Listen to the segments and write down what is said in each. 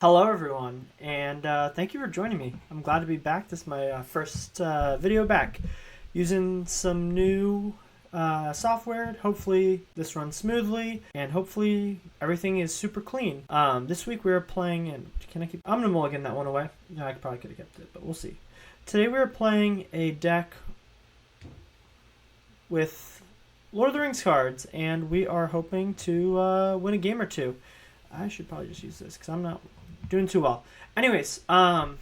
Hello everyone, and thank you for joining me. I'm glad to be back. This is my first video back using some new software. Hopefully this runs smoothly, and hopefully everything is super clean. This week we are playing, and I'm gonna mulligan that one away. No, I probably could have kept it, but we'll see. Today we are playing a deck with Lord of the Rings cards, and we are hoping to win a game or two. I should probably just use this because I'm not doing too well. Anyways,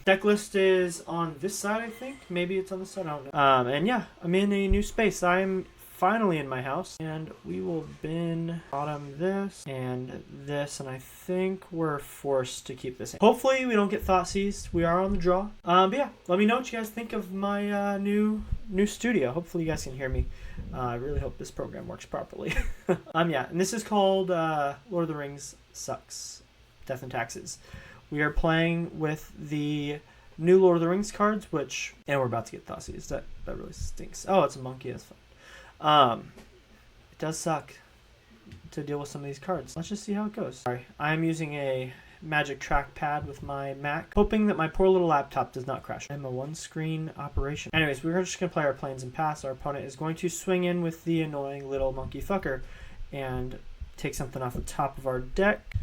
deck list is on this side, I think. Maybe it's on this side, I don't know. And yeah, I'm in a new space. I'm finally in my house, and we will bin bottom this, and I think we're forced to keep this in. Hopefully we don't get thought seized. We are on the draw. But yeah, let me know what you guys think of my new studio. Hopefully you guys can hear me. I really hope this program works properly. Yeah, and this is called Lord of the Rings Sucks. Death and Taxes. We are playing with the new Lord of the Rings cards, and we're about to get Thoughtseize. That really stinks. Oh, it's a monkey. That's fun. It does suck to deal with some of these cards. Let's just see how it goes. Sorry, I'm using a Magic trackpad with my Mac, hoping that my poor little laptop does not crash. I'm a one-screen operation. Anyways, we're just going to play our planes and pass. Our opponent is going to swing in with the annoying little monkey fucker and take something off the top of our deck.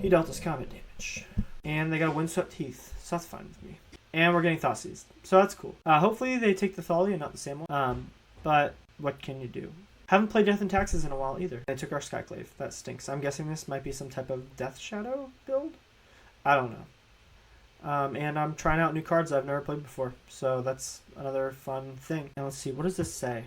He dealt us combat damage. And they got a Windswept Heath, so that's fine with me. And we're getting Thoughtseize, so that's cool. Hopefully they take the Thalia, not the same one. But what can you do? Haven't played Death and Taxes in a while either. They took our Skyclave. That stinks. I'm guessing this might be some type of Death Shadow build? I don't know. And I'm trying out new cards I've never played before, so that's another fun thing. And let's see, what does this say?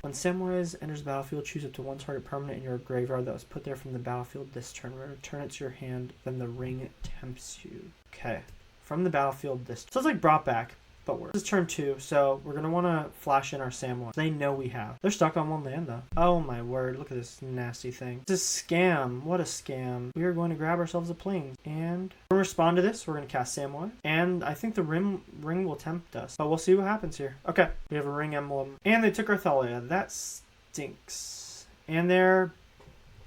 When Samwise enters the battlefield, choose up to one target permanent in your graveyard that was put there from the battlefield this turn. Return it to your hand, then the ring tempts you. Okay. From the battlefield this. So it's like brought back, but worse. This is turn 2, so we're going to want to flash in our Samwise. They know we have. They're stuck on one land, though. Oh my word, look at this nasty thing. This is a scam. What a scam. We are going to grab ourselves a plane, and we'll respond to this. We're going to cast Samwise, and I think the ring will tempt us, but we'll see what happens here. Okay, we have a ring emblem, and they took our Thalia. That stinks. And they're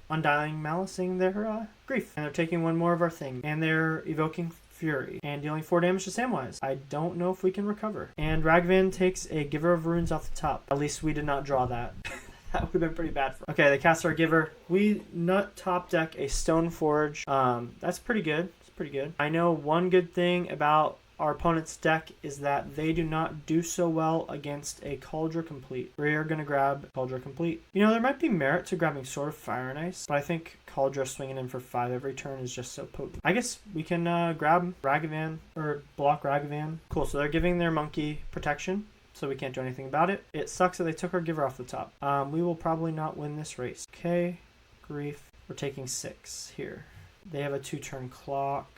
Undying Malicing their grief, and they're taking one more of our thing, and they're evoking Fury and dealing 4 damage to Samwise. I don't know if we can recover. And Ragavan takes a Giver of Runes off the top. At least we did not draw that. That would have been pretty bad for us. Okay, they cast our Giver. We nut top deck a Stoneforge. That's pretty good. It's pretty good. I know one good thing about our opponent's deck is that they do not do so well against a Kaldra Compleat. We are going to grab Kaldra Compleat. You know, there might be merit to grabbing Sword of Fire and Ice, but I think Kaldra swinging in for 5 every turn is just so potent. I guess we can grab Ragavan, or block Ragavan. Cool, so they're giving their monkey protection, so we can't do anything about it. It sucks that they took our Giver off the top. We will probably not win this race. Okay, grief. We're taking 6 here. They have a 2-turn clock.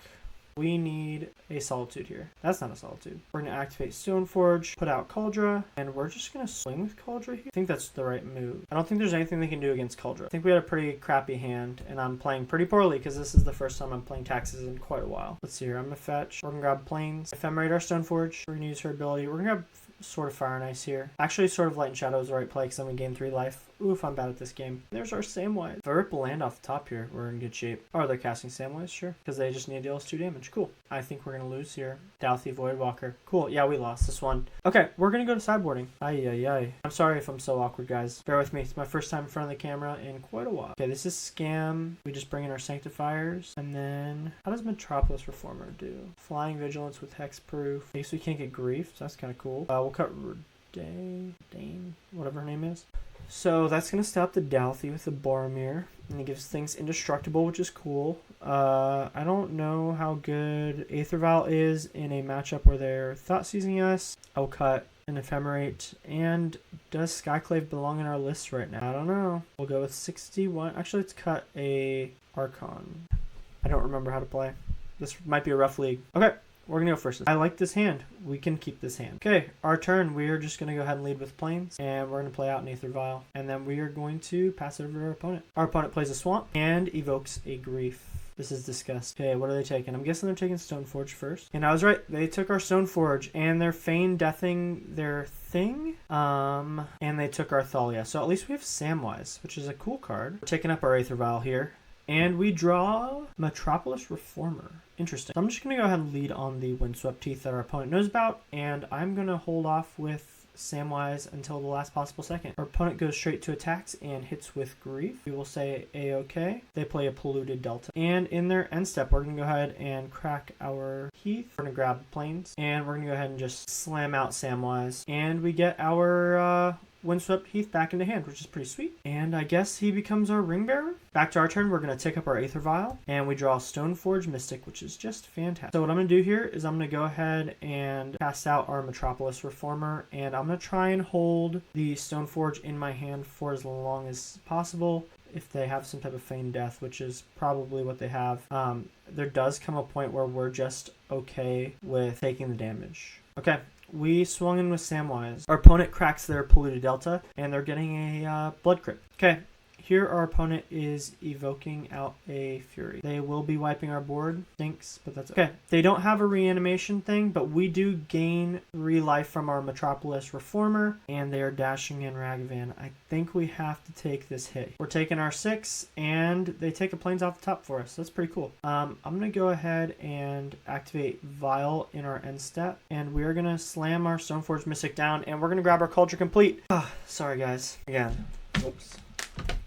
We need a Solitude here. That's not a Solitude. We're going to activate Stoneforge, put out Kaldra, and we're just going to swing with Kaldra here. I think that's the right move. I don't think there's anything they can do against Kaldra. I think we had a pretty crappy hand, and I'm playing pretty poorly because this is the first time I'm playing Taxes in quite a while. Let's see here. I'm going to fetch. We're going to grab Plains. Ephemerate our Stoneforge. We're going to use her ability. We're going to grab Sword of Fire and Ice here. Actually, Sword of Light and Shadow is the right play because I'm going to gain 3 life. Oof, I'm bad at this game. There's our Samwise. If I rip a land off the top here, we're in good shape. Oh, they're casting Samwise? Sure. Because they just need to deal us 2 damage. Cool. I think we're going to lose here. Douthie, Voidwalker. Cool. Yeah, we lost this one. Okay, we're going to go to sideboarding. Ay. I'm sorry if I'm so awkward, guys. Bear with me. It's my first time in front of the camera in quite a while. Okay, this is Scam. We just bring in our Sanctifiers. And then, how does Metropolis Reformer do? Flying Vigilance with Hexproof. I guess we can't get Grief, so that's kind of cool. We'll cut Reidane, whatever her name is. So that's going to stop the Douthie with the Boromir, and it gives things indestructible, which is cool. I don't know how good Aether Vial is in a matchup where they're thought-seizing us. I'll cut an Ephemerate, and does Skyclave belong in our list right now? I don't know. We'll go with 61. Actually, let's cut a Archon. I don't remember how to play. This might be a rough league. Okay. We're going to go first. I like this hand. We can keep this hand. Okay, our turn. We are just going to go ahead and lead with Plains, and we're going to play out an Aether Vial, and then we are going to pass it over to our opponent. Our opponent plays a Swamp and evokes a Grief. This is disgust. Okay, what are they taking? I'm guessing they're taking Stoneforge first. And I was right. They took our Stoneforge, and they're feign deathing their thing. And they took our Thalia. So at least we have Samwise, which is a cool card. We're taking up our Aether Vial here. And we draw Metropolis Reformer. Interesting. So I'm just going to go ahead and lead on the Windswept Heath that our opponent knows about, and I'm going to hold off with Samwise until the last possible second. Our opponent goes straight to attacks and hits with Grief. We will say A-OK. They play a Polluted Delta. And in their end step, we're going to go ahead and crack our Heath. We're going to grab Plains, and we're going to go ahead and just slam out Samwise. And we get our Windswept Heath back into hand, which is pretty sweet. And I guess he becomes our ring bearer. Back to our turn, we're going to take up our Aether Vial, and we draw Stoneforge Mystic, which is just fantastic. So what I'm going to do here is I'm going to go ahead and cast out our Metropolis Reformer, and I'm going to try and hold the Stoneforge in my hand for as long as possible. If they have some type of feigned death, which is probably what they have, there does come a point where we're just okay with taking the damage. Okay. We swung in with Samwise. Our opponent cracks their Polluted Delta, and they're getting a Blood Crypt. Okay, here our opponent is evoking out a Fury. They will be wiping our board. Stinks, but that's okay. They don't have a reanimation thing, but we do gain 3 life from our Metropolis Reformer, and they are dashing in Ragavan. I think we have to take this hit. We're taking our 6, and they take a Plains off the top for us. That's pretty cool. I'm going to go ahead and activate Vial in our end step, and we're going to slam our Stoneforge Mystic down, and we're going to grab our Kaldra Compleat. Sorry, guys. Again. Oops.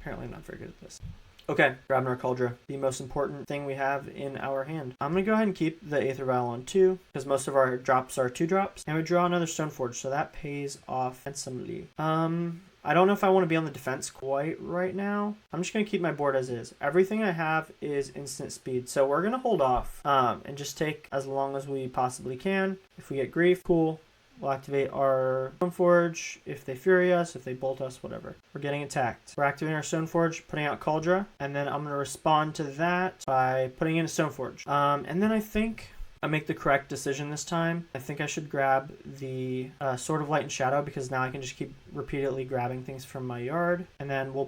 Apparently I'm not very good at this. Okay, grabbing our Kaldra, the most important thing we have in our hand. I'm going to go ahead and keep the Aether Vial on 2, because most of our drops are 2-drops. And we draw another Stoneforge, so that pays off handsomely. I don't know if I want to be on the defense quite right now. I'm just going to keep my board as is. Everything I have is instant speed, so we're going to hold off and just take as long as we possibly can. If we get Grief, cool. We'll activate our Stoneforge if they Fury us, if they Bolt us, whatever. We're getting attacked. We're activating our Stoneforge, putting out Kaldra, and then I'm going to respond to that by putting in a Stoneforge. And then I think I make the correct decision this time. I think I should grab the Sword of Light and Shadow, because now I can just keep repeatedly grabbing things from my yard, and then we'll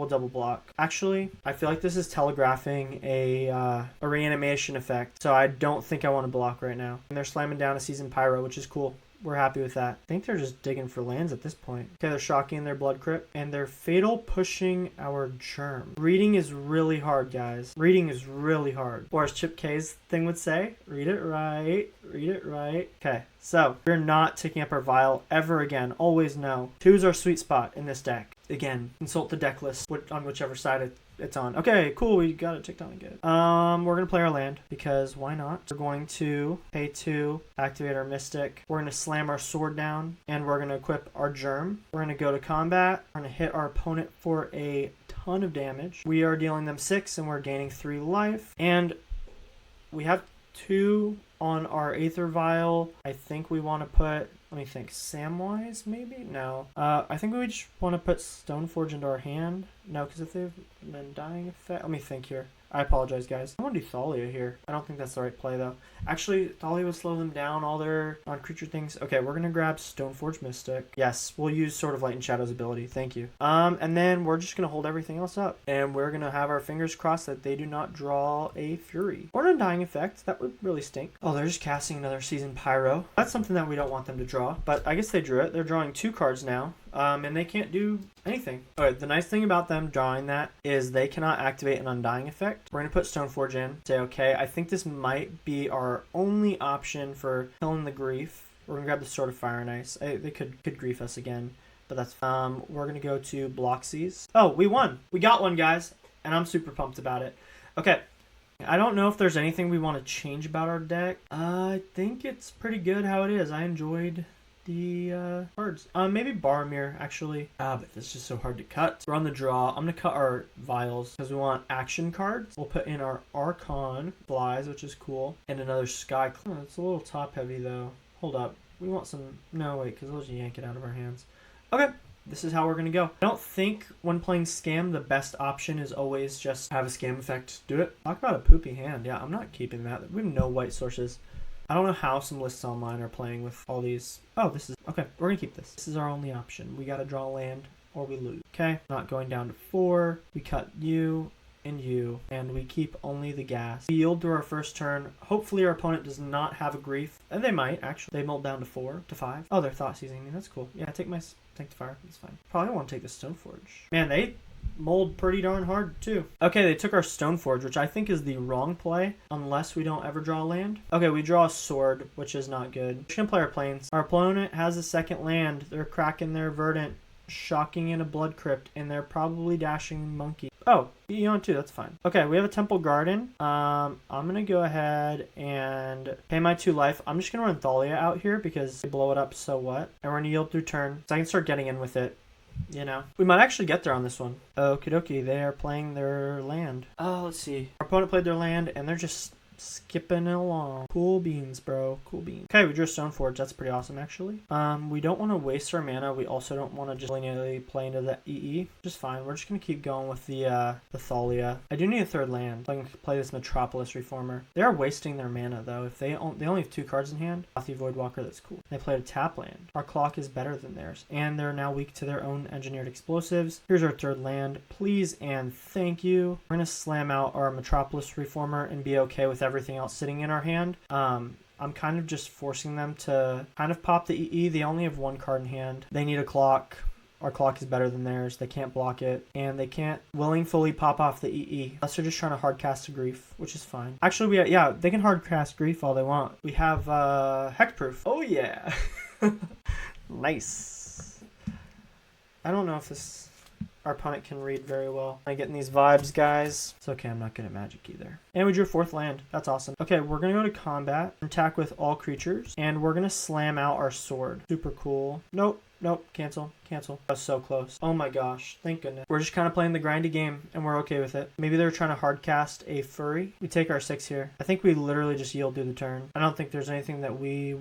double block. Actually, I feel like this is telegraphing a reanimation effect, so I don't think I want to block right now. And they're slamming down a Seasoned Pyro, which is cool. We're happy with that. I think they're just digging for lands at this point. Okay, they're shocking their Blood Crypt, and they're Fatal pushing our Germ. Reading is really hard, guys. Reading is really hard. Or as Chip K's thing would say, read it right, read it right. Okay, so we're not taking up our Vial ever again. Always no. 2 is our sweet spot in this deck. Again, consult the deck list on whichever side it's on. Okay, cool. We got a Tectonic Edge. We're going to play our land, because why not? We're going to pay 2, activate our Mystic. We're going to slam our sword down, and we're going to equip our Germ. We're going to go to combat. We're going to hit our opponent for a ton of damage. We are dealing them 6, and we're gaining 3 life. And we have 2 on our Aether Vial. I think we want to put, let me think, Samwise maybe? No. I think we just want to put Stoneforge into our hand. No, because if they've been dying effect. Let me think here. I apologize, guys. I want to do Thalia here. I don't think that's the right play, though. Actually, Thalia would slow them down, all their non-creature things. Okay, we're going to grab Stoneforge Mystic. Yes, we'll use Sword of Light and Shadow's ability. Thank you. And then we're just going to hold everything else up. And we're going to have our fingers crossed that they do not draw a Fury. Or an Undying Effect. That would really stink. Oh, they're just casting another Seasoned Pyro. That's something that we don't want them to draw. But I guess they drew it. They're drawing 2 cards now. And they can't do anything. Alright, the nice thing about them drawing that is they cannot activate an Undying Effect. We're going to put Stoneforge in. Say, okay, I think this might be our only option for killing the Grief. We're going to grab the Sword of Fire and Ice. They could Grief us again, but that's we're going to go to Bloxies. Oh, we won! We got one, guys! And I'm super pumped about it. Okay. I don't know if there's anything we want to change about our deck. I think it's pretty good how it is. I enjoyed the cards. Maybe Boromir, actually. But it's just so hard to cut. We're on the draw. I'm going to cut our Vials because we want action cards. We'll put in our Archon Flies, which is cool, and another Skyclave. Oh, it's a little top heavy, though. Hold up. We want some... No, wait, because they'll just yank it out of our hands. Okay. This is how we're going to go. I don't think when playing Scam, the best option is always just have a Scam effect do it. Talk about a poopy hand. Yeah, I'm not keeping that. We have no white sources. I don't know how some lists online are playing with all these. Oh, this is... Okay, we're going to keep this. This is our only option. We got to draw land or we lose. Okay, not going down to 4. We cut you and you, and we keep only the gas. We yield to our first turn. Hopefully our opponent does not have a Grief. And they might, actually. They mulled down to 4, to 5. Oh, they're thought seizing me. That's cool. Yeah, take my Sanctifier. That's fine. Probably want to take the Stoneforge. Man, mold pretty darn hard too. Okay, they took our Stoneforge, which I think is the wrong play unless we don't ever draw land. Okay, we draw a sword, which is not good. We're just gonna play our plains. Our opponent has a second land. They're cracking their Verdant, shocking in a Blood Crypt, and they're probably dashing Monkey. Oh, Eon too, that's fine. Okay, we have a Temple Garden. I'm gonna go ahead and pay my 2 life. I'm just gonna run Thalia out here because they blow it up, so what? And we're gonna yield through turn, so I can start getting in with it. You know, we might actually get there on this one. Okie dokie, they are playing their land. Oh, let's see. Our opponent played their land, and they're just skipping along. Cool beans, bro. Cool beans. Okay, we drew Stoneforge. That's pretty awesome, actually. We don't want to waste our mana. We also don't want to just linearly play into the EE. Just fine. We're just going to keep going with the Thalia. I do need a 3rd land, so I can play this Metropolis Reformer. They are wasting their mana, though. If they only have 2 cards in hand. Frothy Voidwalker, that's cool. They played a tap land. Our clock is better than theirs, and they're now weak to their own engineered explosives. Here's our 3rd land. Please and thank you. We're going to slam out our Metropolis Reformer and be okay with everything else sitting in our hand. I'm kind of just forcing them to kind of pop the EE. They only have 1 card in hand. They need a clock. Our clock is better than theirs. They can't block it, and they can't willingly pop off the EE unless they're just trying to hard cast a Grief, which is fine. Actually, they can hard cast Grief all they want. We have Hexproof. Oh yeah. Nice. I don't know if our opponent can read very well. I'm getting these vibes, guys. It's okay, I'm not good at Magic either. And we drew 4th land. That's awesome. Okay, we're going to go to combat, attack with all creatures, and we're going to slam out our sword. Super cool. Nope, cancel. That was so close. Oh my gosh, thank goodness. We're just kind of playing the grindy game, and we're okay with it. Maybe they're trying to hard cast a Furry. We take our 6 here. I think we literally just yield through the turn. I don't think there's anything that we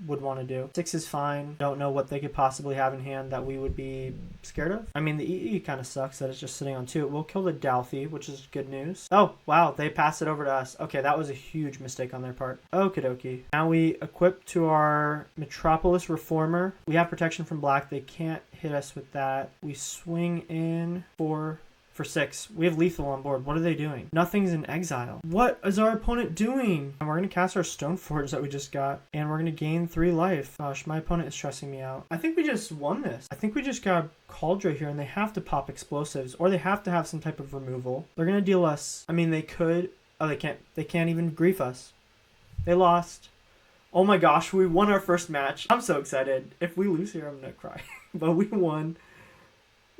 would want to do. 6 is fine. Don't know what they could possibly have in hand that we would be scared of. I mean, the EE kind of sucks that it's just sitting on 2. We'll kill the Dalthy, which is good news. Oh, wow, they passed it over to us. Okay, that was a huge mistake on their part. Okie dokie. Now we equip to our Metropolis Reformer. We have protection from black. They can't hit us with that. We swing in for 6. We have lethal on board. What are they doing? Nothing's in exile. What is our opponent doing? And we're going to cast our Stoneforge that we just got, and we're going to gain 3 life. Gosh, my opponent is stressing me out. I think we just won this. I think we just got Kaldra here, and they have to pop explosives, or they have to have some type of removal. They're going to deal us. I mean, they could. Oh, they can't. They can't even grief us. They lost. Oh my gosh, we won our first match. I'm so excited. If we lose here, I'm going to cry. But we won.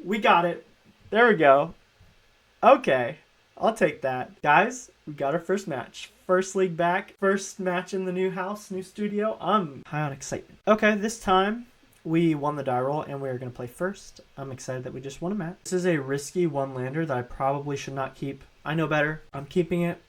We got it. There we go. Okay, I'll take that. Guys, we got our first match. First league back. First match in the new house, new studio. I'm high on excitement. Okay, this time we won the die roll, and we're going to play first. I'm excited that we just won a match. This is a risky 1-lander that I probably should not keep. I know better. I'm keeping it.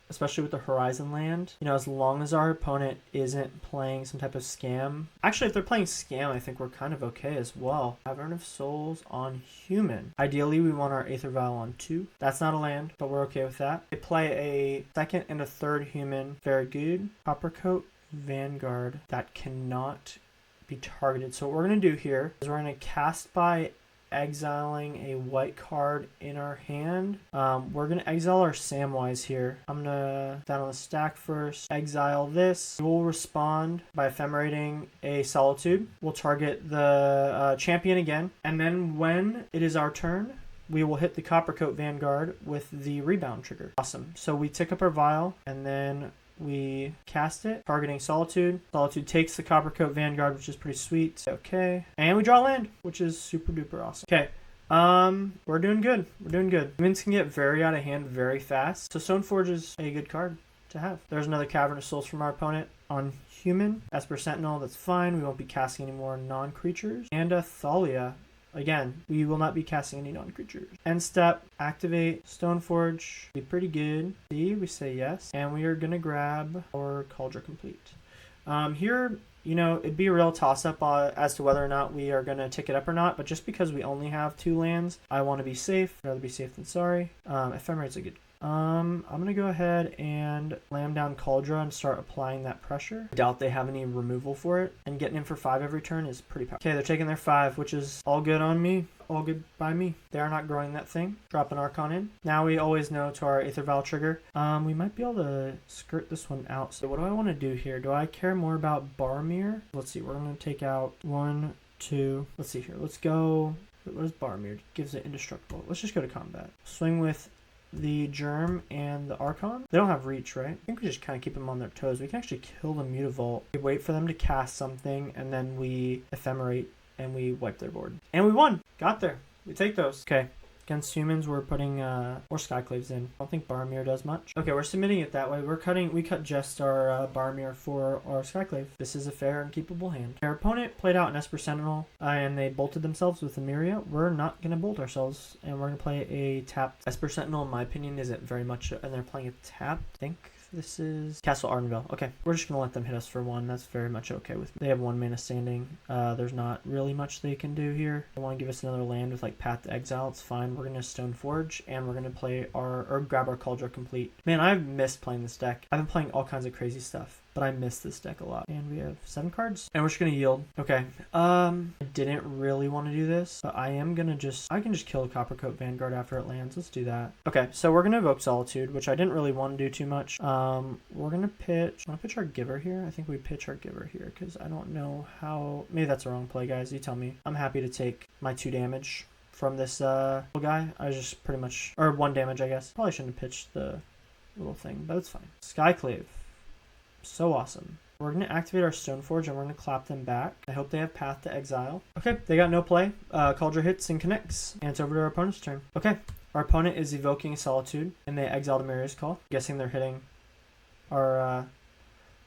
Especially with the Horizon land. You know, as long as our opponent isn't playing some type of scam. Actually, if they're playing scam, I think we're kind of okay as well. Cavern of Souls on human. Ideally, we want our Aether Vial on 2. That's not a land, but we're okay with that. They play a 2nd and a 3rd human. Very good. Coppercoat Vanguard. That cannot be targeted. So what we're going to do here is we're going to cast by exiling a white card in our hand. We're going to exile our Samwise here. I'm going to down on the stack first, exile this. We'll respond by ephemerating a Solitude. We'll target the champion again. And then when it is our turn, we will hit the Coppercoat Vanguard with the rebound trigger. Awesome. So we tick up our vial, and then we cast it, targeting Solitude. Solitude takes the Coppercoat Vanguard, which is pretty sweet. Okay. And we draw land, which is super duper awesome. Okay. We're doing good. We're doing good. Mins can get very out of hand very fast. So Stoneforge is a good card to have. There's another Cavern of Souls from our opponent on human. Esper Sentinel, that's fine. We won't be casting any more non-creatures. And a Thalia. Again, we will not be casting any non-creatures. End step, activate Stoneforge. Be pretty good. See, we say yes. And we are going to grab our Kaldra Compleat. Here, you know, it'd be a real toss-up as to whether or not we are going to tick it up or not. But just because we only have 2 lands, I want to be safe. I'd rather be safe than sorry. Ephemerate's a good. I'm going to go ahead and lam down Kaldra and start applying that pressure. I doubt they have any removal for it. And getting in for 5 every turn is pretty powerful. Okay, they're taking their 5, which is all good on me. All good by me. They are not growing that thing. Drop an Archon in. Now we always know to our Aether Vial trigger. We might be able to skirt this one out. So what do I want to do here? Do I care more about Boromir? Let's see. We're going to take out 1, 2. Let's see here. Let's go What is Boromir? Gives it indestructible. Let's just go to combat. Swing with the Germ and the Archon. They don't have reach, right? I think we just kind of keep them on their toes. We can actually kill the Mutavault. We wait for them to cast something, and then we Ephemerate, and we wipe their board. And we won! Got there. We take those. Okay. Against humans, we're putting more Skyclaves in. I don't think Boromir does much. Okay, we're submitting it that way. We cut just our Boromir for our Skyclave. This is a fair and keepable hand. Our opponent played out an Esper Sentinel, and they bolted themselves with Emeria. We're not going to bolt ourselves, and we're going to play a tapped Esper Sentinel, in my opinion, isn't very much, and they're playing a tapped, I think. This is Castle Ardenvale. Okay, we're just going to let them hit us for 1. That's very much okay with me. They have 1 mana standing. There's not really much they can do here. They want to give us another land with like Path to Exile. It's fine. We're going to Stoneforge, and we're going to play grab our Kaldra Compleat. Man, I've missed playing this deck. I've been playing all kinds of crazy stuff, but I miss this deck a lot. And we have 7 cards, and we're just going to yield. Okay, I didn't really want to do this, but I am going to I can just kill a Coppercoat Vanguard after it lands. Let's do that. Okay, so we're going to evoke Solitude, which I didn't really want to do too much. We're going to pitch our Giver here. I think we pitch our Giver here, because I don't know how, maybe that's a wrong play, guys. You tell me. I'm happy to take my 2 damage from this little guy. I was just pretty much, or 1 damage, I guess. Probably shouldn't have pitched the little thing, but it's fine. Skyclave. So awesome. We're going to activate our Stoneforge, and we're going to clap them back. I hope they have Path to Exile. Okay, they got no play. Kaldra hits and connects, and it's over to our opponent's turn. Okay, our opponent is evoking Solitude, and they exiled Emeria's Call. I'm guessing they're hitting our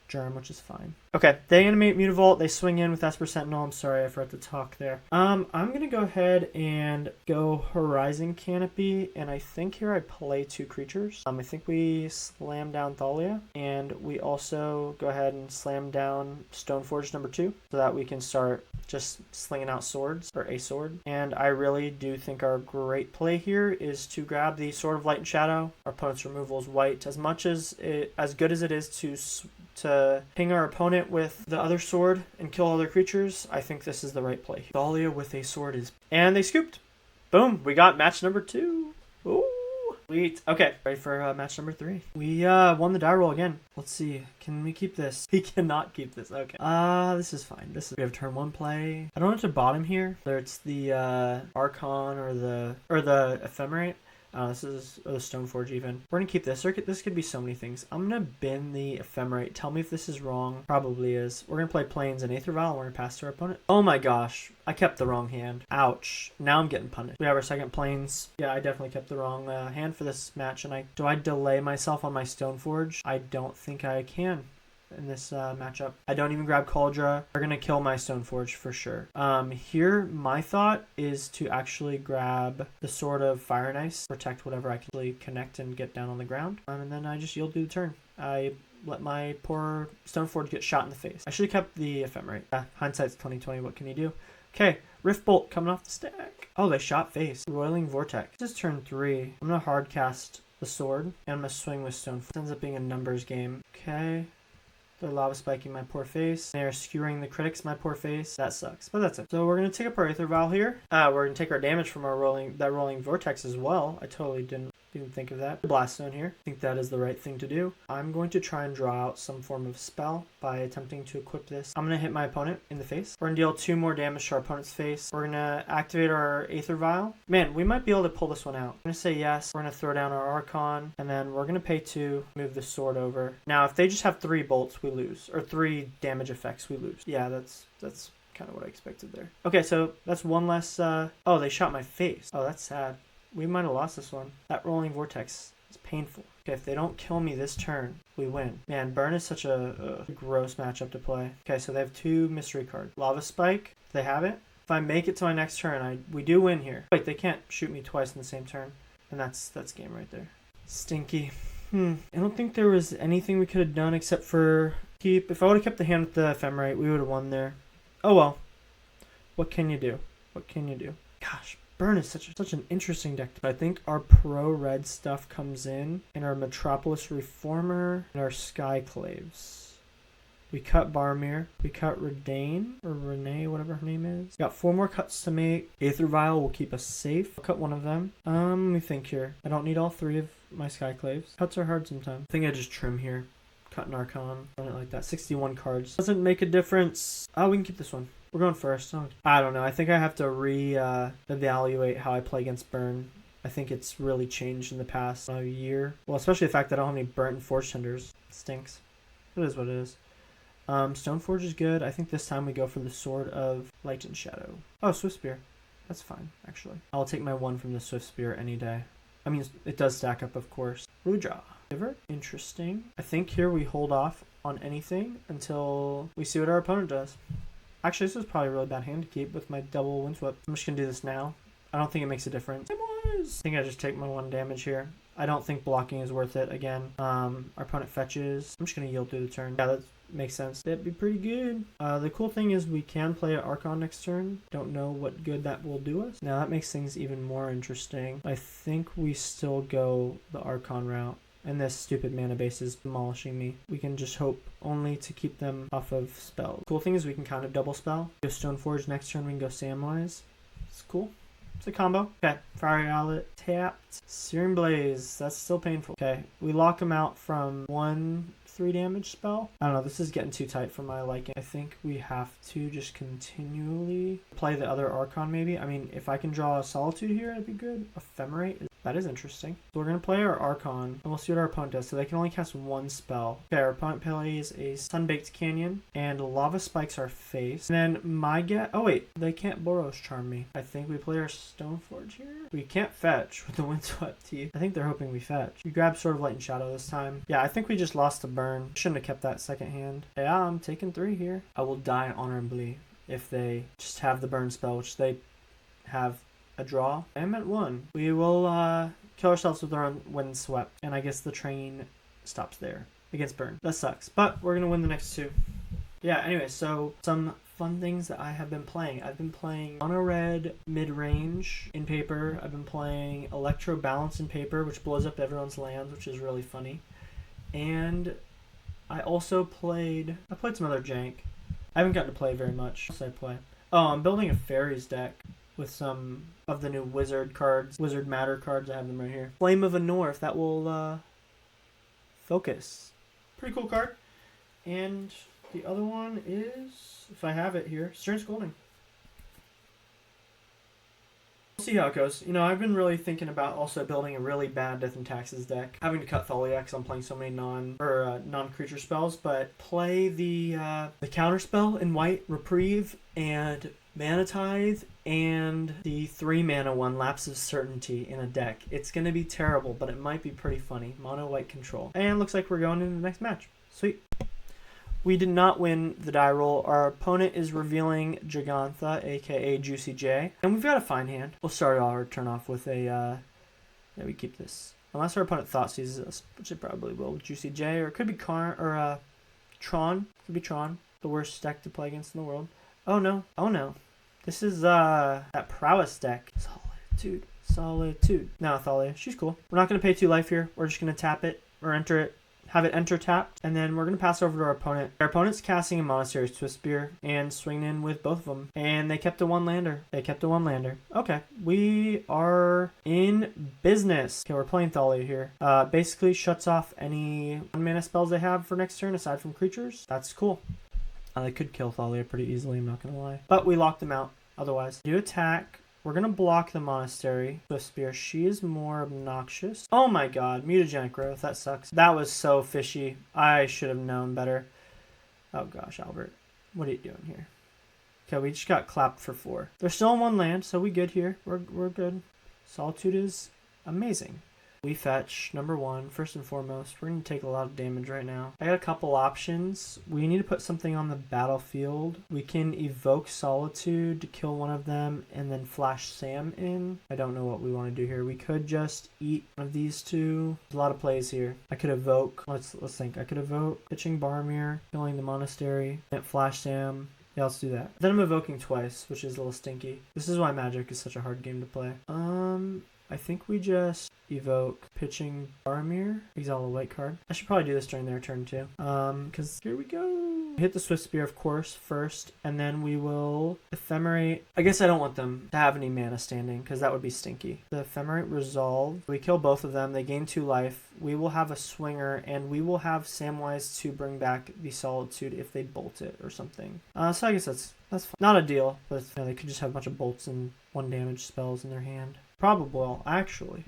Germ, which is fine. Okay, they animate Mutavault. They swing in with Esper Sentinel. I'm sorry, I forgot to talk there. I'm going to go ahead and go Horizon Canopy, and I think here I play 2 creatures. I think we slam down Thalia, and we also go ahead and slam down Stoneforge number 2, so that we can start just slinging out swords, or a sword. And I really do think our great play here is to grab the Sword of Light and Shadow. Our opponent's removal is white. As good as it is to ping our opponent with the other sword and kill other creatures, I think this is the right play. Thalia with a sword is... And they scooped. Boom. We got match number 2. Ooh. Sweet. Okay. Ready for match number 3. We won the die roll again. Let's see. Can we keep this? We cannot keep this. Okay. This is fine. We have turn 1 play. I don't know what to bottom here. Whether it's the Archon or the Ephemerate. This is the Stoneforge even. We're going to keep this. This could be so many things. I'm going to bin the Ephemerate. Tell me if this is wrong. Probably is. We're going to play Plains and Aether Vial, and we're going to pass to our opponent. Oh my gosh. I kept the wrong hand. Ouch. Now I'm getting punished. We have our second Plains. Yeah, I definitely kept the wrong hand for this match. And do I delay myself on my Stoneforge? I don't think I can in this matchup. I don't even grab Kaldra. They're gonna kill my Stoneforge for sure. Here my thought is to actually grab the Sword of Fire and Ice, protect whatever I can actually connect and get down on the ground, and then I just yield to the turn. I let my poor Stoneforge get shot in the face. I should have kept the Ephemerate. Hindsight's 2020. What can you do? Okay, Rift Bolt coming off the stack. Oh, they shot face. Roiling Vortex. This is turn 3. I'm gonna hard cast the sword, and I'm gonna swing with Stoneforge. It ends up being a numbers game. Okay. They're lava spiking my poor face. They're skewering the critics my poor face. That sucks, but that's it. So we're going to take up our Aether Vial here. We're going to take our damage from our rolling vortex as well. I totally didn't think of that. Blaststone here. I think that is the right thing to do. I'm going to try and draw out some form of spell by attempting to equip this. I'm going to hit my opponent in the face. We're going to deal 2 more damage to our opponent's face. We're going to activate our Aether Vial. Man, we might be able to pull this one out. I'm going to say yes. We're going to throw down our Archon, and then we're going to pay 2, move the sword over. Now, if they just have 3 bolts, we lose. Or 3 damage effects, we lose. Yeah, that's kind of what I expected there. Okay, so that's 1 less... Oh, they shot my face. Oh, that's sad. We might have lost this one. That Rolling Vortex is painful. Okay, if they don't kill me this turn, we win. Man, Burn is such a gross matchup to play. Okay, so they have 2 mystery cards. Lava Spike, if they have it. If I make it to my next turn, we do win here. Wait, they can't shoot me twice in the same turn. And that's game right there. Stinky. I don't think there was anything we could have done except for keep. If I would have kept the hand with the Ephemerate, we would have won there. Oh well. What can you do? What can you do? Gosh. Burn is such an interesting deck. I think our pro-red stuff comes in our Metropolis Reformer, and our Skyclaves. We cut Boromir. We cut Reidane, or Renee, whatever her name is. We got 4 more cuts to make. Aether Vial will keep us safe. I'll cut one of them. Let me think here. I don't need all 3 of my Skyclaves. Cuts are hard sometimes. I think I just trim here. cut an Archon, run it like that. 61 cards. Doesn't make a difference. Oh, we can keep this one. We're going first. Oh, I don't know. I think I have to evaluate how I play against burn. I think it's really changed in the past year. Well, especially the fact that I don't have any burnt and forge tenders. It stinks. It is what it is. Stoneforge is good. I think this time we go for the Sword of Light and Shadow. Oh, Swift Spear. That's fine, actually. I'll take my 1 from the Swift Spear any day. I mean, it does stack up, of course. Rudra. Giver. Interesting. I think here we hold off on anything until we see what our opponent does. Actually, this is probably a really bad hand to keep with my double Windswept. I'm just going to do this now. I don't think it makes a difference. I think I just take my 1 damage here. I don't think blocking is worth it again. Our opponent fetches. I'm just going to yield through the turn. Yeah, that makes sense. That'd be pretty good. The cool thing is we can play an Archon next turn. Don't know what good that will do us. Now that makes things even more interesting. I think we still go the Archon route. And this stupid mana base is demolishing me. We can just hope only to keep them off of spells. Cool thing is we can kind of double spell. Go Stoneforge next turn, we can go Samwise. It's cool. It's a combo. Okay, Fiery Outlet tapped. Searing Blaze, that's still painful. Okay, we lock him out from 1 3 damage spell. I don't know, this is getting too tight for my liking. I think we have to just continually play the other Archon maybe. I mean, if I can draw a Solitude here, that'd be good. Ephemerate, that is interesting. So we're going to play our Archon, and we'll see what our opponent does. So they can only cast 1 spell. Okay, our opponent plays a Sunbaked Canyon, and Lava Spikes our face. And then my get... Oh wait, they can't Boros Charm me. I think we play our Stoneforge here. We can't fetch with the Windswept Heath. I think they're hoping we fetch. We grab Sword of Light and Shadow this time. Yeah, I think we just lost the burn. Shouldn't have kept that second hand. Yeah, I'm taking 3 here. I will die honorably if they just have the burn spell, which they have a draw. I'm at 1. We will kill ourselves with our own Windswept, and I guess the train stops there against burn. That sucks, but we're gonna win the next 2. Yeah, anyway, so some fun things that I have been playing. I've been playing Mono Red mid-range in paper. I've been playing Electro Balance in paper, which blows up everyone's lands, which is really funny. And I also played some other jank. I haven't gotten to play very much. What else did I play? Oh, I'm building a Fairies deck with some of the new Wizard cards, Wizard Matter cards. I have them right here. Flame of Anor, if that will focus. Pretty cool card. And the other one is, if I have it here, Stern Scolding. We'll see how it goes. You know, I've been really thinking about also building a really bad Death and Taxes deck. Having to cut Thalia because I'm playing so many non-creature spells, but play the counter spell in white, Reprieve, and Mana Tithe, and the 3 mana one, Lapse of Certainty, in a deck. It's going to be terrible, but it might be pretty funny. Mono white control. And looks like we're going into the next match. Sweet. We did not win the die roll. Our opponent is revealing Jegantha, aka Juicy J. And we've got a fine hand. We'll start our turn off with a... yeah, we keep this. Unless our opponent thought seizes us, which it probably will with Juicy J. Or it could be Tron. Could be Tron. The worst deck to play against in the world. Oh no. Oh no. This is that Prowess deck. Solitude. Now Thalia. She's cool. We're not going to pay 2 life here. We're just going to tap it or enter it. Have it enter tapped, and then we're going to pass over to our opponent. Our opponent's casting a Monastery Swift Spear and swinging in with both of them. And they kept a 1-lander. Okay, we are in business. Okay, we're playing Thalia here. Basically shuts off any 1-mana spells they have for next turn aside from creatures. That's cool. They could kill Thalia pretty easily, I'm not going to lie. But we locked them out otherwise. Do attack. We're going to block the Monastery Swift Spear. She is more obnoxious. Oh my god, mutagenic growth. That sucks. That was so fishy. I should have known better. Oh gosh, Albert. What are you doing here? Okay, we just got clapped for 4. They're still on 1 land, so we good here. We're good. Solitude is amazing. We fetch, number 1, first and foremost. We're going to take a lot of damage right now. I got a couple options. We need to put something on the battlefield. We can evoke Solitude to kill one of them and then flash Sam in. I don't know what we want to do here. We could just eat one of these 2. There's a lot of plays here. I could evoke, let's think. I could evoke pitching Boromir, killing the Monastery, and flash Sam. Yeah, let's do that. Then I'm evoking twice, which is a little stinky. This is why Magic is such a hard game to play. I think we just evoke pitching Boromir, exile a white card. I should probably do this during their turn too. Because here we go. Hit the Swift Spear, of course, first, and then we will Ephemerate. I guess I don't want them to have any mana standing, because that would be stinky. The Ephemerate Resolve. We kill both of them. They gain 2 life. We will have a Swinger, and we will have Samwise to bring back the Solitude if they bolt it or something. So I guess that's fine. Not a deal, but they could just have a bunch of bolts and 1 damage spells in their hand. Probable, actually.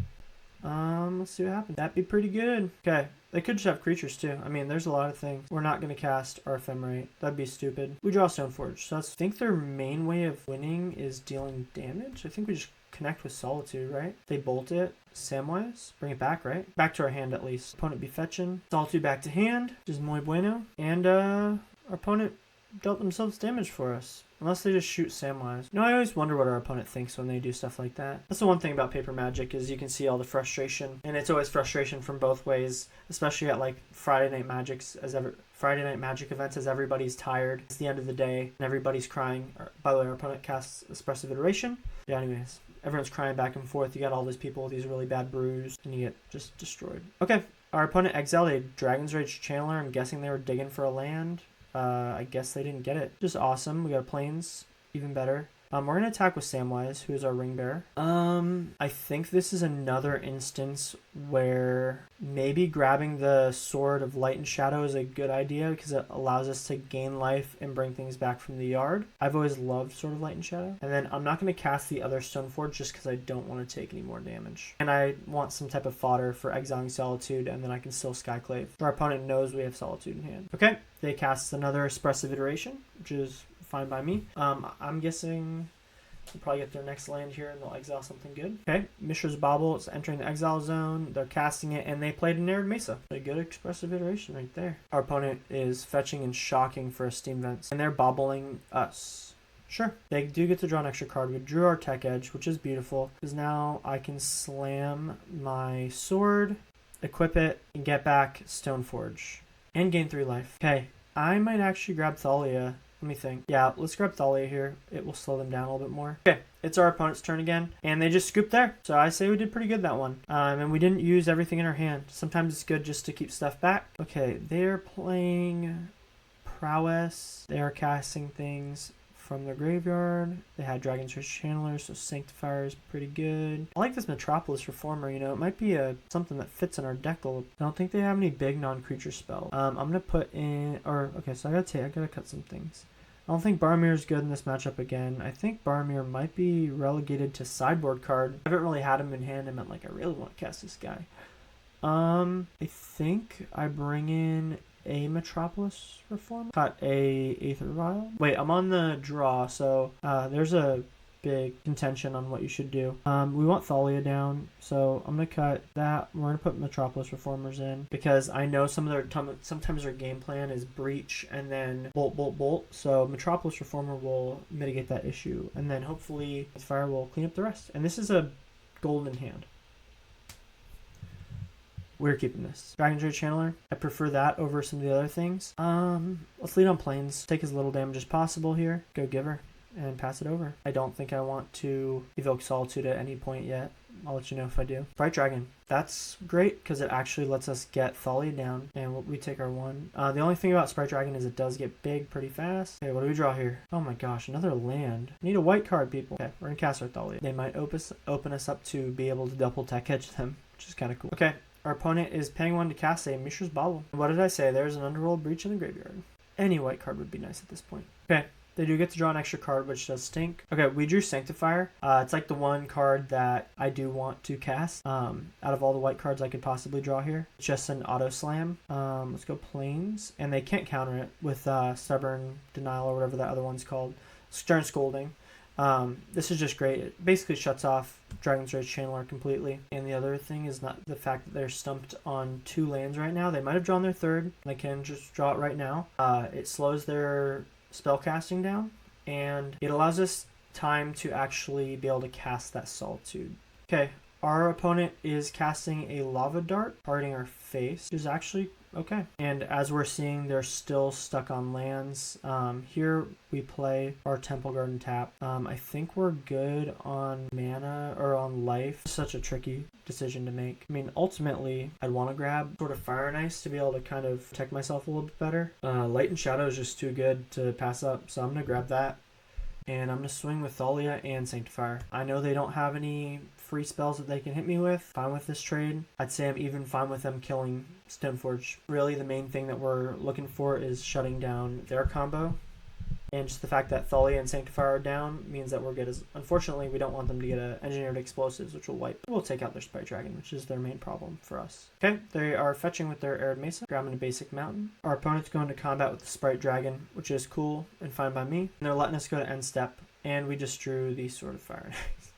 Let's see what happens. That'd be pretty good. Okay. They could just have creatures too. I mean, there's a lot of things. We're not going to cast our Ephemerate. That'd be stupid. We draw Stoneforge. So I think their main way of winning is dealing damage. I think we just connect with Solitude, right? They bolt it. Samwise. Bring it back, right? Back to our hand at least. Opponent be fetching. Solitude back to hand, which is muy bueno. And our opponent dealt themselves damage for us. Unless they just shoot Samwise. I always wonder what our opponent thinks when they do stuff like that. That's the one thing about Paper Magic is you can see all the frustration. And it's always frustration from both ways. Especially at like Friday Night Magic events as everybody's tired. It's the end of the day and everybody's crying. By the way, our opponent casts Expressive Iteration. Yeah, anyways. Everyone's crying back and forth. You got all these people with these really bad brews. And you get just destroyed. Okay. Our opponent exiled a Dragon's Rage Channeler. I'm guessing they were digging for a land. I guess they didn't get it. Just awesome. We got Plains. Even better. We're going to attack with Samwise, who is our ring bearer. I think this is another instance where maybe grabbing the Sword of Light and Shadow is a good idea because it allows us to gain life and bring things back from the yard. I've always loved Sword of Light and Shadow. And then I'm not going to cast the other Stoneforge just because I don't want to take any more damage. And I want some type of fodder for exiling Solitude, and then I can still Skyclave. Our opponent knows we have Solitude in hand. Okay, they cast another Expressive Iteration, which is fine by me. I'm guessing they'll probably get their next land here and they'll exile something good. Okay, Mishra's Bauble is entering the exile zone. They're casting it and they played an Arid Mesa. A good Expressive Iteration right there. Our opponent is fetching and shocking for a Steam Vents and they're bobbling us. Sure, they do get to draw an extra card. We drew our Tech Edge, which is beautiful because now I can slam my sword, equip it, and get back Stoneforge and gain 3 life. Okay, I might actually grab Thalia. Let me think. Yeah, let's grab Thalia here. It will slow them down a little bit more. Okay, it's our opponent's turn again. And they just scooped there. So I say we did pretty good that one. And we didn't use everything in our hand. Sometimes it's good just to keep stuff back. Okay, they're playing Prowess. They are casting things from their graveyard. They had Dragon's Rage Channeler, so Sanctifier is pretty good. I like this Metropolis Reformer, it might be something that fits in our deck a little. I don't think they have any big non-creature spells. I'm gonna put in, so I gotta cut some things. I don't think Boromir is good in this matchup again. I think Boromir might be relegated to sideboard card. I haven't really had him in hand. I meant I really want to cast this guy. I think I bring in a Metropolis Reformer. Cut a Aether Vial. Wait, I'm on the draw, so there's a big contention on what you should do. We want Thalia down, so I'm gonna cut that. We're gonna put Metropolis Reformers in because I know sometimes their game plan is breach and then bolt. So Metropolis Reformer will mitigate that issue, and then hopefully Fire will clean up the rest. And this is a golden hand. We're keeping this. Dragon's Rage Channeler. I prefer that over some of the other things. Let's lead on Plains. Take as little damage as possible here. Go Giver and pass it over. I don't think I want to evoke Solitude at any point yet. I'll let you know if I do. Bright Dragon. That's great because it actually lets us get Thalia down and we take our 1. The only thing about Sprite Dragon is it does get big pretty fast. Okay, what do we draw here? Oh my gosh, another land. I need a white card, people. Okay, we're gonna cast our Thalia. They might open us up to be able to double Tech Edge them, which is kind of cool. Okay. Our opponent is paying 1 to cast a Mishra's Bauble. What did I say? There's an Underworld Breach in the graveyard. Any white card would be nice at this point. Okay, they do get to draw an extra card, which does stink. Okay, we drew Sanctifier. It's like the one card that I do want to cast out of all the white cards I could possibly draw here. It's just an auto slam. Let's go Plains. And they can't counter it with Stubborn Denial or whatever that other one's called. Stern Scolding. This is just great. It basically shuts off Dragon's Rage Channeler completely. And the other thing is not the fact that they're stumped on 2 lands right now. They might have drawn their 3rd. They can just draw it right now. It slows their spell casting down. And it allows us time to actually be able to cast that Solitude. Okay, our opponent is casting a Lava Dart, targeting our face, which is actually Okay. And as we're seeing, they're still stuck on lands. Here we play our Temple Garden tap. I think we're good on mana or on life. It's such a tricky decision to make. I mean, ultimately, I'd want to grab sort of Fire and Ice to be able to kind of protect myself a little bit better. Light and Shadow is just too good to pass up, so I'm going to grab that. And I'm going to swing with Thalia and Sanctifier. I know they don't have any free spells that they can hit me with. Fine with this trade. I'd say I'm even fine with them killing Stoneforge. Really, the main thing that we're looking for is shutting down their combo. And just the fact that Thalia and Sanctifier are down means that we're good. As unfortunately, we don't want them to get engineered explosives, which will wipe. We'll take out their Sprite Dragon, which is their main problem for us. Okay, they are fetching with their Arid Mesa, grabbing a basic mountain. Our opponent's going to combat with the Sprite Dragon, which is cool and fine by me. And they're letting us go to end step, and we just drew the Sword of Fire and Ice.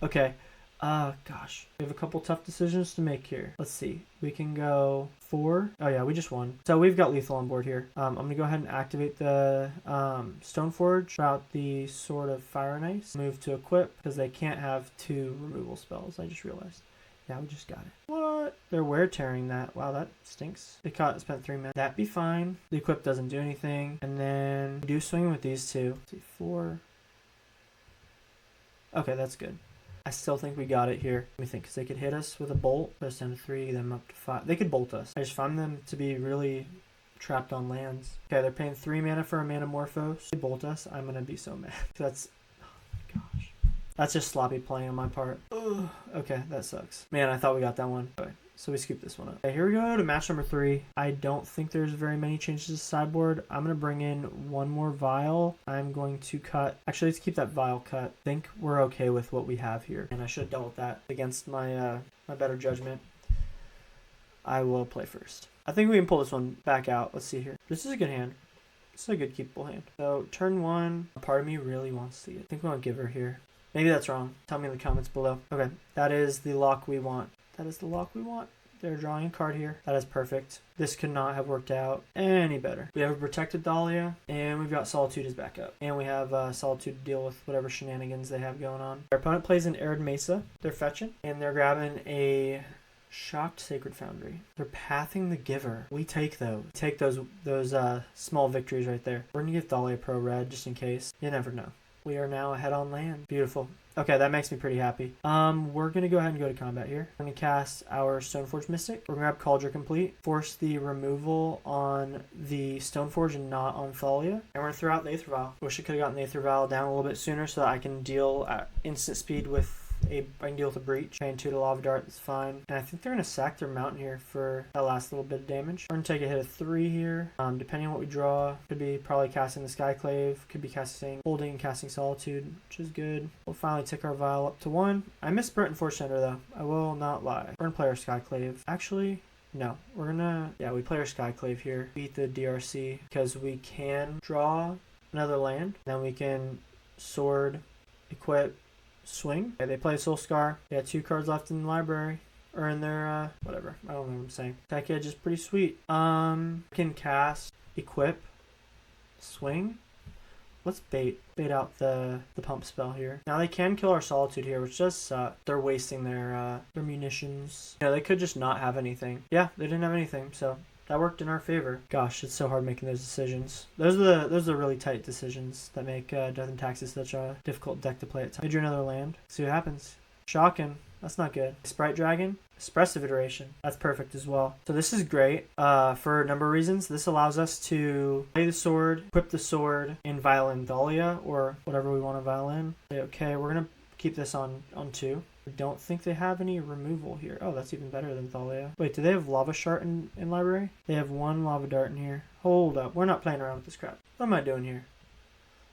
Okay. Gosh. We have a couple tough decisions to make here. Let's see. We can go 4. Oh, yeah, we just won. So we've got lethal on board here. I'm going to go ahead and activate the Stoneforge out the Sword of Fire and Ice. Move to equip, because they can't have 2 removal spells. I just realized. Yeah, we just got it. What? They're wear tearing that. Wow, that stinks. They spent 3 minutes. That'd be fine. The equip doesn't do anything. And then we do swing with these 2. Let's see, 4. Okay, that's good. I still think we got it here. Let me think, because they could hit us with a bolt. Put us down to 3, then up to 5. They could bolt us. I just find them to be really trapped on lands. Okay, they're paying 3 mana for a Manamorphose. They bolt us. I'm going to be so mad. That's... Oh my gosh. That's just sloppy playing on my part. Ugh. Okay, that sucks. Man, I thought we got that one. Okay, so we scooped this one up. Okay, here we go to match number 3. I don't think there's very many changes to the sideboard. I'm going to bring in 1 more vial. I'm going to cut... Actually, let's keep that vial cut. I think we're okay with what we have here. And I should have dealt with that against my my better judgment. I will play first. I think we can pull this one back out. Let's see here. This is a good hand. This is a good keepable hand. So, turn 1. A part of me really wants to get... I think we want to give her here. Maybe that's wrong. Tell me in the comments below. Okay, that is the lock we want. That is the lock we want. They're drawing a card here. That is perfect. This could not have worked out any better. We have a protected Thalia, and we've got Solitude as backup. And we have Solitude to deal with whatever shenanigans they have going on. Our opponent plays an Arid Mesa. They're fetching, and they're grabbing a Shocked Sacred Foundry. They're pathing the Giver. We take those. Take those small victories right there. We're going to give Thalia Pro Red just in case. You never know. We are now ahead on land. Beautiful. Okay, that makes me pretty happy. We're going to go ahead and go to combat here. We're going to cast our Stoneforge Mystic. We're going to grab Kaldra Compleat. Force the removal on the Stoneforge and not on Thalia. And we're going to throw out the Aether Vial. Wish I could have gotten the Aether Vial down a little bit sooner so that I can deal at instant speed with I can deal with a breach. Paying 2 to Lava Dart, that's fine. And I think they're going to sack their mountain here for that last little bit of damage. We're going to take a hit of 3 here. Depending on what we draw, could be probably casting the Skyclave, could be holding and casting Solitude, which is good. We'll finally tick our vial up to 1. I missed Burnt and Force Center though. I will not lie. We're going to play our Skyclave. Actually, no. We're going to, yeah, we play our Skyclave here. Beat the DRC because we can draw another land. Then we can sword, equip, swing. Okay, they play Soul Scar. They got 2 cards left in the library. Or in their, whatever. I don't know what I'm saying. Tech Edge is pretty sweet. Can cast, equip, swing. Let's bait out the pump spell here. Now they can kill our Solitude here, which does suck. They're wasting their munitions. You know, they could just not have anything. Yeah, they didn't have anything, so that worked in our favor. Gosh, it's so hard making those decisions. Those are the really tight decisions that make Death and Taxes such a difficult deck to play at times. I drew another land. See what happens. Shocking. That's not good. Sprite Dragon. Expressive Iteration. That's perfect as well. So this is great for a number of reasons. This allows us to play the sword, equip the sword, and vial in Thalia, or whatever we want to vial in. Okay, we're going to keep this on 2. I don't think they have any removal here. Oh, that's even better than Thalia. Wait, do they have Lava Shard in library? They have 1 Lava Dart in here. Hold up. We're not playing around with this crap. What am I doing here?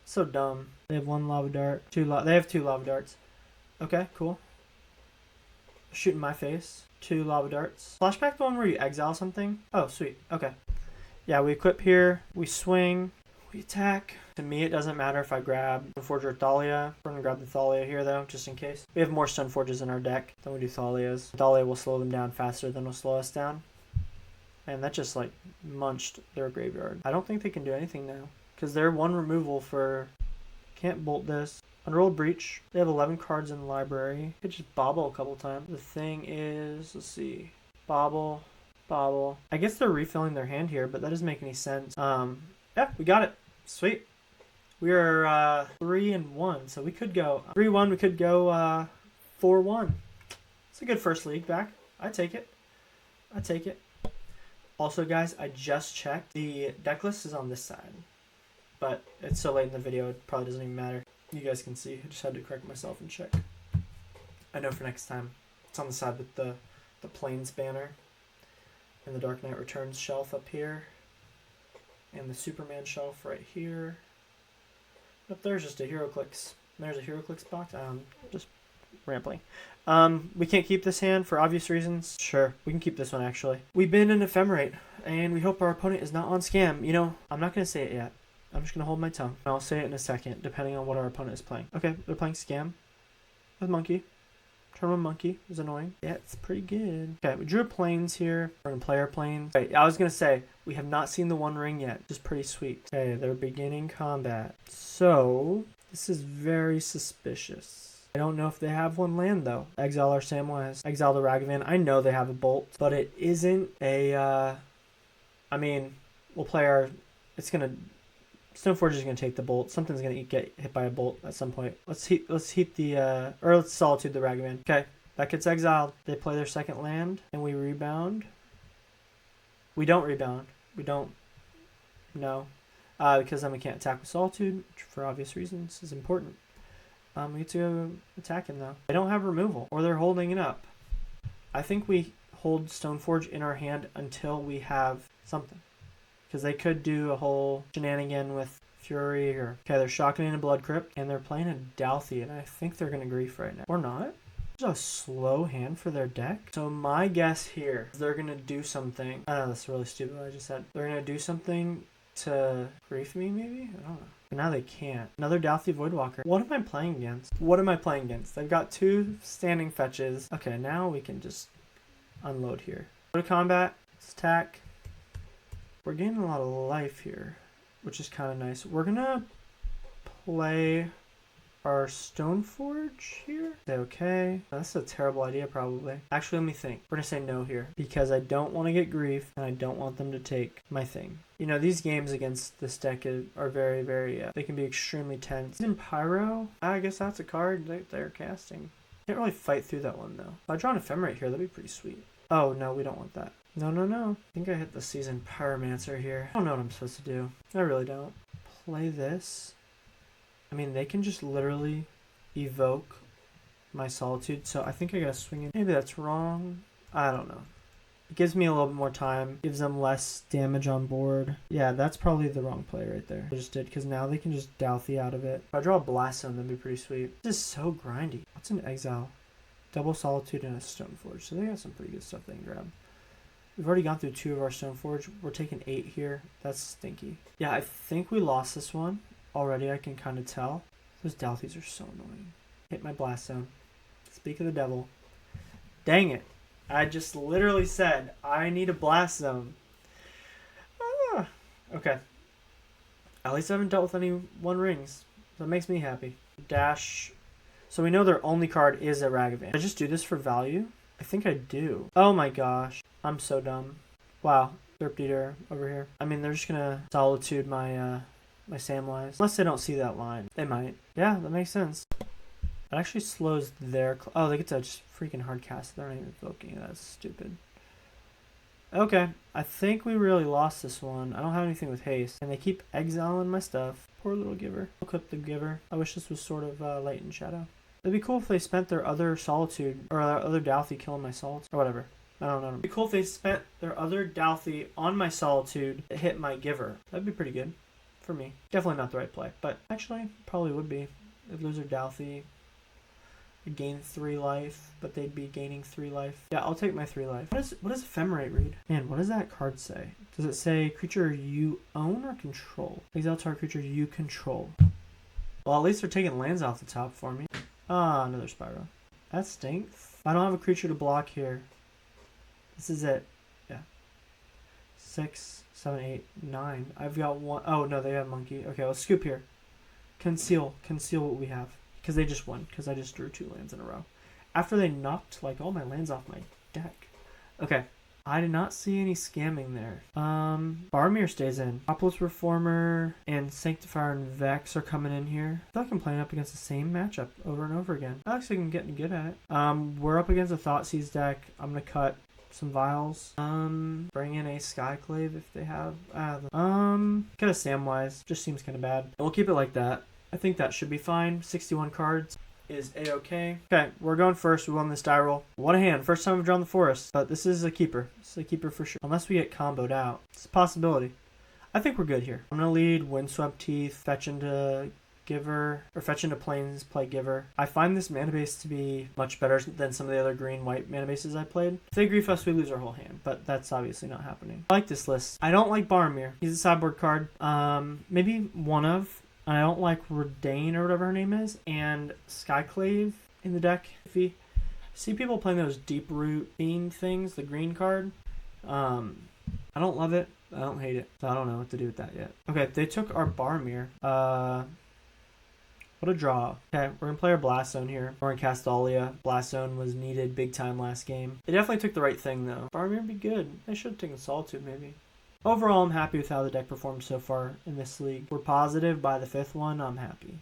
So dumb. They have 1 Lava Dart. They have 2 Lava Darts. Okay, cool. Shooting my face. 2 Lava Darts. Flashback the one where you exile something? Oh, sweet. Okay. Yeah, we equip here. We swing. We attack. To me, it doesn't matter if I grab Stoneforge or Thalia. We're going to grab the Thalia here, though, just in case. We have more Stoneforges in our deck than we do Thalias. Thalia will slow them down faster than will slow us down. And that just, like, munched their graveyard. I don't think they can do anything now. Because they're 1 removal for... Can't bolt this. Unrolled Breach. They have 11 cards in the library. Could just bobble a couple times. The thing is... Let's see. Bobble. bottle. I guess they're refilling their hand here, but that doesn't make any sense. Yeah, we got it. Sweet. We are 3-1, so we could go 3-1. We could go 4-1. It's a good first league back. I take it. I take it. Also, guys, I just checked. The deck list is on this side, but it's so late in the video, it probably doesn't even matter. You guys can see. I just had to correct myself and check. I know for next time. It's on the side with the Plains banner and the Dark Knight Returns shelf up here, and the Superman shelf right here. Up there's just a HeroClix. There's a HeroClix box. Just rambling. We can't keep this hand for obvious reasons. Sure, we can keep this one actually. We bin an Ephemerate, and we hope our opponent is not on scam. You know, I'm not gonna say it yet. I'm just gonna hold my tongue. I'll say it in a second, depending on what our opponent is playing. Okay, they're playing scam with monkey. Tournament monkey is annoying. Yeah, it's pretty good. Okay, we drew a plains here. We're gonna play our plains. Wait, I was gonna say we have not seen the One Ring yet, which is pretty sweet. Okay, they're beginning combat. So this is very suspicious. I don't know if they have one land though. Exile our Samwise. Exile the Ragavan. I know they have a bolt, but it isn't a. I mean, we'll play our. It's gonna. Stoneforge is gonna take the bolt. Something's gonna get hit by a bolt at some point. Let's heat the let's Solitude the Ragavan. Okay, that gets exiled. They play their second land, and we rebound. We don't rebound. We don't. No, because then we can't attack with Solitude, which for obvious reasons is important. We get to go attack him though. They don't have removal, or they're holding it up. I think we hold Stoneforge in our hand until we have something. Because they could do a whole shenanigan with Fury or... Okay, they're shocking in a Blood Crypt, and they're playing a Dalthy, and I think they're going to grief right now. Or not. It's a slow hand for their deck. So my guess here is they're going to do something... I know, that's really stupid what I just said. They're going to do something to grief me, maybe? I don't know. But now they can't. Another Dalthy Voidwalker. What am I playing against? What am I playing against? They've got 2 standing fetches. Okay, now we can just unload here. Go to combat. Let's attack. We're getting a lot of life here, which is kind of nice. We're going to play our Stoneforge here. Say okay. That's a terrible idea, probably. Actually, let me think. We're going to say no here because I don't want to get grief and I don't want them to take my thing. You know, these games against this deck are very, very, they can be extremely tense. In Pyro, I guess that's a card that they're casting. Can't really fight through that one, though. If I draw an Ephemerate here, that'd be pretty sweet. Oh, no, we don't want that. No, no, no. I think I hit the Seasoned Pyromancer here. I don't know what I'm supposed to do. I really don't. Play this. I mean, they can just literally evoke my Solitude, so I think I gotta swing in. Maybe that's wrong. I don't know. It gives me a little bit more time. Gives them less damage on board. Yeah, that's probably the wrong play right there. I just did, because now they can just Dalthy out of it. If I draw a Blast Zone, that'd be pretty sweet. This is so grindy. What's an Exile? Double Solitude and a Stoneforge. So they got some pretty good stuff they can grab. We've already gone through 2 of our Stoneforge. We're taking 8 here. That's stinky. Yeah, I think we lost this one. Already I can kind of tell. Those Dalthys are so annoying. Hit my Blast Zone. Speak of the devil. Dang it. I just literally said, I need a Blast Zone. Ah. Okay. At least I haven't dealt with any One Rings. That makes me happy. Dash. So we know their only card is a Ragavan. Did I just do this for value? I think I do. Oh my gosh. I'm so dumb. Wow. Derp Eater over here. I mean, they're just gonna Solitude my my Samwise. Unless they don't see that line. They might. Yeah, that makes sense. It actually slows their... Oh, they get to just freaking hard cast. They're not even evoking. That's stupid. Okay. I think we really lost this one. I don't have anything with haste. And they keep exiling my stuff. Poor little Giver. I'll clip the Giver. I wish this was sort of light in shadow. It'd be cool if they spent their other Solitude, or their other Dalthy killing my Solitude, or whatever. I don't know. It'd be cool if they spent their other Dalthy on my Solitude to hit my Giver. That'd be pretty good for me. Definitely not the right play, but actually probably would be. They'd lose their Dalthy, gain 3 life, but they'd be gaining 3 life. Yeah, I'll take my 3 life. What does Ephemerate read? Man, what does that card say? Does it say creature you own or control? Exile target creature you control. Well, at least they're taking lands off the top for me. Ah, another Spyro. That stinks. I don't have a creature to block here. This is it. Yeah. 6, 7, 8, 9. I've got 1. Oh, no, they have monkey. Okay, let's scoop here. Conceal. Conceal what we have. Because they just won. Because I just drew 2 lands in a row. After they knocked, like, all my lands off my deck. Okay. I did not see any scamming there. Boromir stays in. Metropolis Reformer and Sanctifier and Vex are coming in here. I feel like I'm playing up against the same matchup over and over again. I actually am getting good at it. We're up against a Thoughtseize deck. I'm gonna cut some vials. Bring in a Skyclave if they have. Got a Samwise. Just seems kind of bad. And we'll keep it like that. I think that should be fine. 61 cards is a-okay. Okay, we're going first. We won this die roll. What a hand. First time we've drawn the forest. But this is a keeper. It's a keeper for sure. Unless we get comboed out. It's a possibility. I think we're good here. I'm going to lead Windswept Heath, fetch into Giver, or fetch into Plains, play Giver. I find this mana base to be much better than some of the other green-white mana bases I played. If they grief us, we lose our whole hand, but that's obviously not happening. I like this list. I don't like Boromir. He's a sideboard card. Maybe one of. I don't like Reidane or whatever her name is, and Skyclave in the deck. If you see people playing those Deep Root Fiend things, the green card, I don't love it. I don't hate it. So I don't know what to do with that yet. Okay, they took our Boromir. What a draw. Okay, we're going to play our Blast Zone here. We're going to cast Thalia. Blast Zone was needed big time last game. They definitely took the right thing, though. Boromir would be good. They should have taken Solitude, maybe. Overall, I'm happy with how the deck performed so far in this league. We're positive by the 5th one. I'm happy.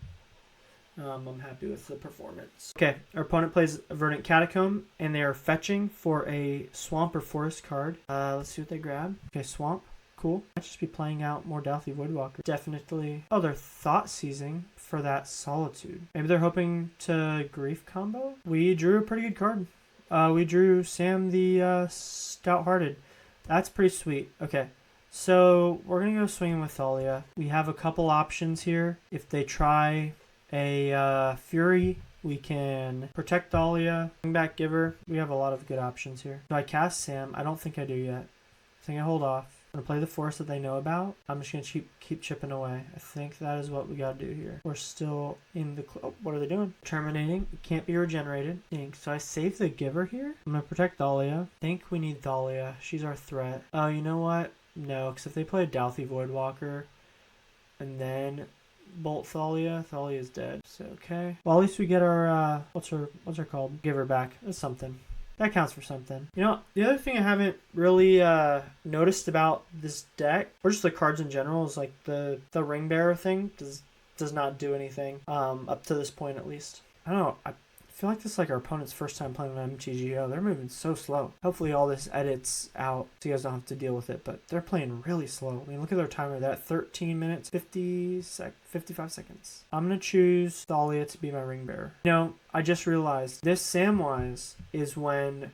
I'm happy with the performance. Okay, our opponent plays a Verdant Catacomb, and they are fetching for a Swamp or Forest card. Let's see what they grab. Okay, Swamp. Cool. Might just be playing out more Dauthi Voidwalker. Definitely. Oh, they're Thoughtseizing for that Solitude. Maybe they're hoping to Grief combo? We drew a pretty good card. We drew Sam the Stouthearted. That's pretty sweet. Okay. So we're going to go swinging with Thalia. We have a couple options here. If they try a Fury, we can protect Thalia, bring back Giver. We have a lot of good options here. Do I cast Sam? I don't think I do yet. I think I hold off. I'm going to play the forest that they know about. I'm just going to keep chipping away. I think that is what we got to do here. We're still in the... Oh, what are they doing? Terminating. It can't be regenerated. So I save the Giver here. I'm going to protect Thalia. I think we need Thalia. She's our threat. Oh, you know what? No, because if they play Dauthi Voidwalker and then bolt Thalia, Thalia's dead. So, okay. Well, at least we get our, what's her called? Giver back. That's something. That counts for something. You know, the other thing I haven't really noticed about this deck, or just the cards in general, is like the Ring Bearer thing does not do anything, up to this point at least. I don't know. I feel like this is like our opponent's first time playing on MTG. Oh, they're moving so slow. Hopefully all this edits out so you guys don't have to deal with it, but they're playing really slow. I mean, look at their timer. They're at 13 minutes, 55 seconds. I'm going to choose Thalia to be my ring bearer. You know, I just realized this Samwise is when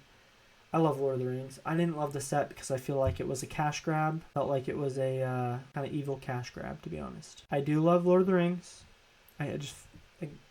I love Lord of the Rings. I didn't love the set because I feel like it was a cash grab. Felt like it was a kind of evil cash grab, to be honest. I do love Lord of the Rings. I just...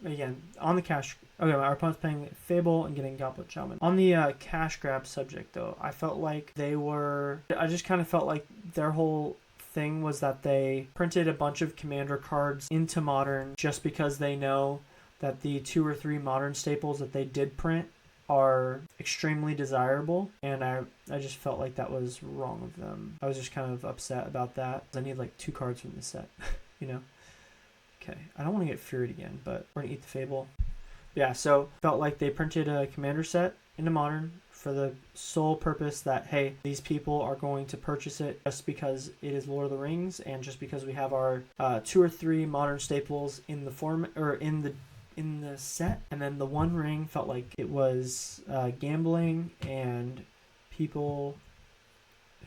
Again, on the cash... Okay, our opponent's playing Fable and getting Goblet Shaman. On the cash grab subject, though, I felt like they were... I just kind of felt like their whole thing was that they printed a bunch of Commander cards into Modern just because they know that the 2 or 3 Modern staples that they did print are extremely desirable, and I just felt like that was wrong of them. I was just kind of upset about that. I need like 2 cards from the set, you know? Okay, I don't want to get Furied again, but we're going to eat the Fable. Yeah, so felt like they printed a Commander set into Modern for the sole purpose that, hey, these people are going to purchase it just because it is Lord of the Rings and just because we have our 2 or 3 Modern staples in the form or in the set. And then the One Ring felt like it was gambling, and people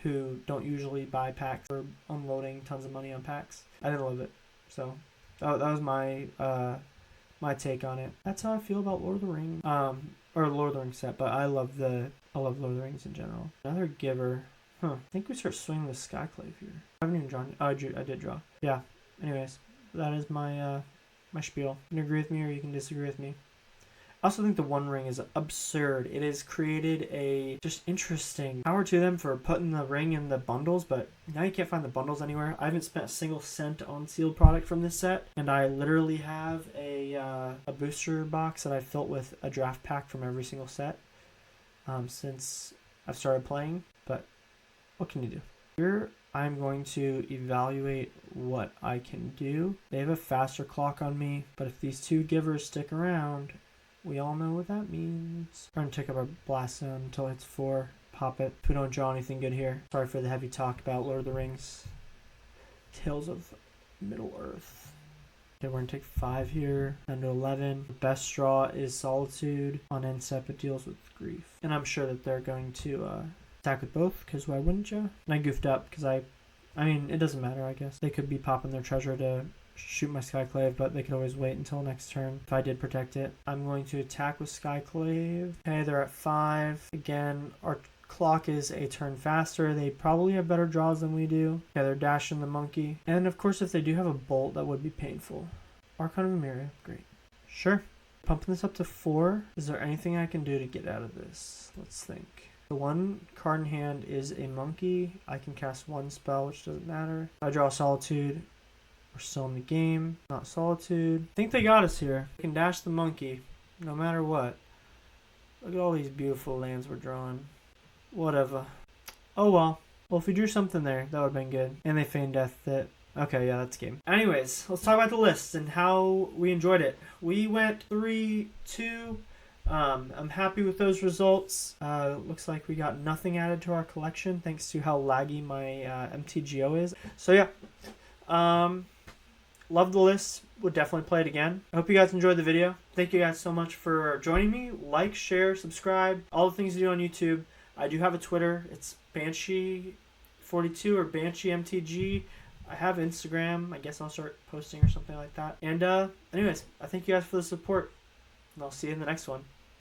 who don't usually buy packs or unloading tons of money on packs. I didn't love it, so... That was my my take on it. That's how I feel about Lord of the Rings, or Lord of the Rings set. But I love Lord of the Rings in general. Another Giver. I think we start swinging the Skyclave here. I haven't even drawn. Oh, I did draw. Yeah. Anyways, that is my my spiel. You can agree with me or you can disagree with me. I also think the One Ring is absurd. It has created a just interesting power to them for putting the ring in the bundles, but now you can't find the bundles anywhere. I haven't spent a single cent on sealed product from this set, and I literally have a booster box that I filled with a draft pack from every single set since I've started playing, but what can you do? Here I'm going to evaluate what I can do. They have a faster clock on me, but if these 2 Givers stick around... We all know what that means. We're going to take up our Blast Zone until it's 4. pop it if we don't draw anything good here. Sorry for the heavy talk about Lord of the Rings. Tales of Middle-earth. Okay, we're going to take 5 here, down to 11. The best draw is Solitude. On end step, it deals with grief. And I'm sure that they're going to attack with both, because why wouldn't you? And I goofed up, because I mean, it doesn't matter, I guess. They could be popping their treasure to shoot my Skyclave, but they could always wait until next turn if I did protect it. I'm going to attack with Skyclave. Okay, they're at 5. Again, our clock is a turn faster. They probably have better draws than we do. Yeah, they're dashing the monkey. And of course, if they do have a bolt, that would be painful. Archon of Emeria, great. Sure. Pumping this up to 4. Is there anything I can do to get out of this? Let's think. The one card in hand is a monkey. I can cast 1 spell, which doesn't matter. If I draw Solitude, we're still in the game. Not Solitude. I think they got us here. I can dash the monkey, no matter what. Look at all these beautiful lands we're drawing. Whatever. Oh well. Well, if we drew something there, that would have been good. And they feigned death it. Okay, yeah, that's game. Anyways, let's talk about the list and how we enjoyed it. We went 3-2. I'm happy with those results. Looks like we got nothing added to our collection thanks to how laggy my MTGO is. So yeah. Love the list. Would definitely play it again. I hope you guys enjoyed the video. Thank you guys so much for joining me. Like, share, subscribe. All the things you do on YouTube. I do have a Twitter. It's Banshee42 or Banshee MTG. I have Instagram. I guess I'll start posting or something like that. And anyways, I thank you guys for the support. And I'll see you in the next one.